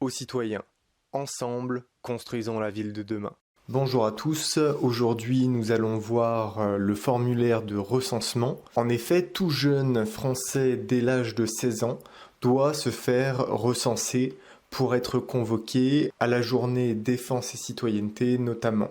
aux citoyens. Ensemble, construisons la ville de demain. Bonjour à tous, aujourd'hui nous allons voir le formulaire de recensement. En effet, tout jeune français dès l'âge de 16 ans doit se faire recenser pour être convoqué à la journée défense et citoyenneté notamment.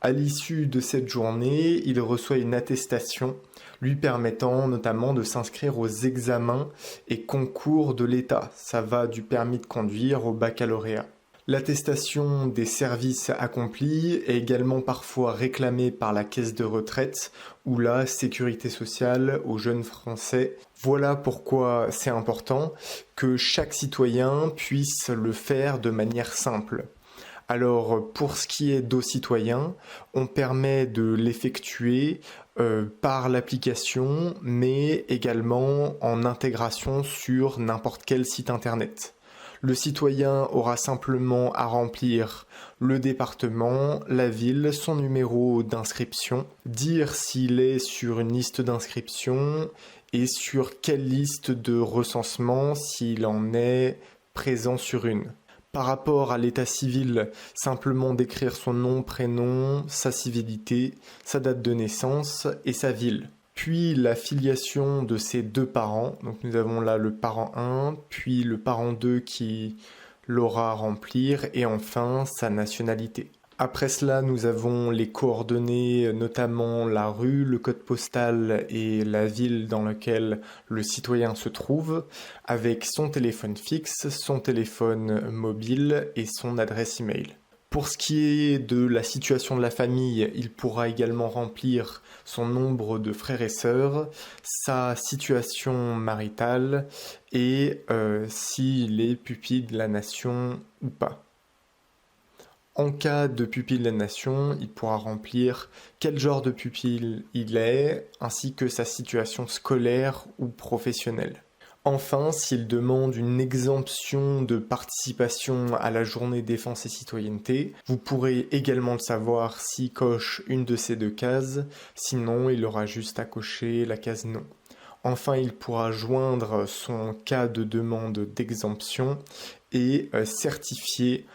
À l'issue de cette journée, il reçoit une attestation lui permettant notamment de s'inscrire aux examens et concours de l'État. Ça va du permis de conduire au baccalauréat. L'attestation des services accomplis est également parfois réclamée par la caisse de retraite ou la sécurité sociale aux jeunes Français. Voilà pourquoi c'est important que chaque citoyen puisse le faire de manière simple. Alors, pour ce qui est d'Aux citoyens, on permet de l'effectuer par l'application, mais également en intégration sur n'importe quel site internet. Le citoyen aura simplement à remplir le département, la ville, son numéro d'inscription, dire s'il est sur une liste d'inscription et sur quelle liste de recensement s'il en est présent sur une. Par rapport à l'état civil, simplement décrire son nom, prénom, sa civilité, sa date de naissance et sa ville. Puis la filiation de ses deux parents, donc nous avons là le parent 1, puis le parent 2 qui l'aura à remplir, et enfin sa nationalité. Après cela, nous avons les coordonnées, notamment la rue, le code postal et la ville dans laquelle le citoyen se trouve, avec son téléphone fixe, son téléphone mobile et son adresse email. Pour ce qui est de la situation de la famille, il pourra également remplir son nombre de frères et sœurs, sa situation maritale et s'il est pupille de la nation ou pas. En cas de pupille de la nation, il pourra remplir quel genre de pupille il est, ainsi que sa situation scolaire ou professionnelle. Enfin, s'il demande une exemption de participation à la journée défense et citoyenneté, vous pourrez également le savoir s'il coche une de ces deux cases, sinon il aura juste à cocher la case non. Enfin, il pourra joindre son cas de demande d'exemption et certifier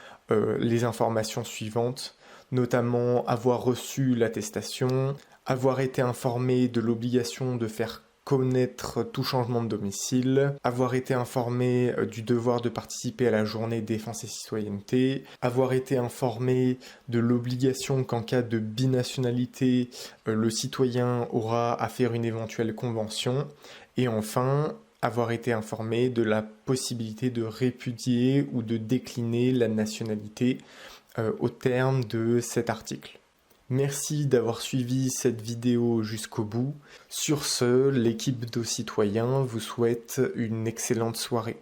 les informations suivantes, notamment avoir reçu l'attestation, avoir été informé de l'obligation de faire connaître tout changement de domicile, avoir été informé du devoir de participer à la journée défense et citoyenneté, avoir été informé de l'obligation qu'en cas de binationalité, le citoyen aura à faire une éventuelle convention, et enfin, avoir été informé de la possibilité de répudier ou de décliner la nationalité au terme de cet article. Merci d'avoir suivi cette vidéo jusqu'au bout. Sur ce, l'équipe d'Aux citoyens vous souhaite une excellente soirée.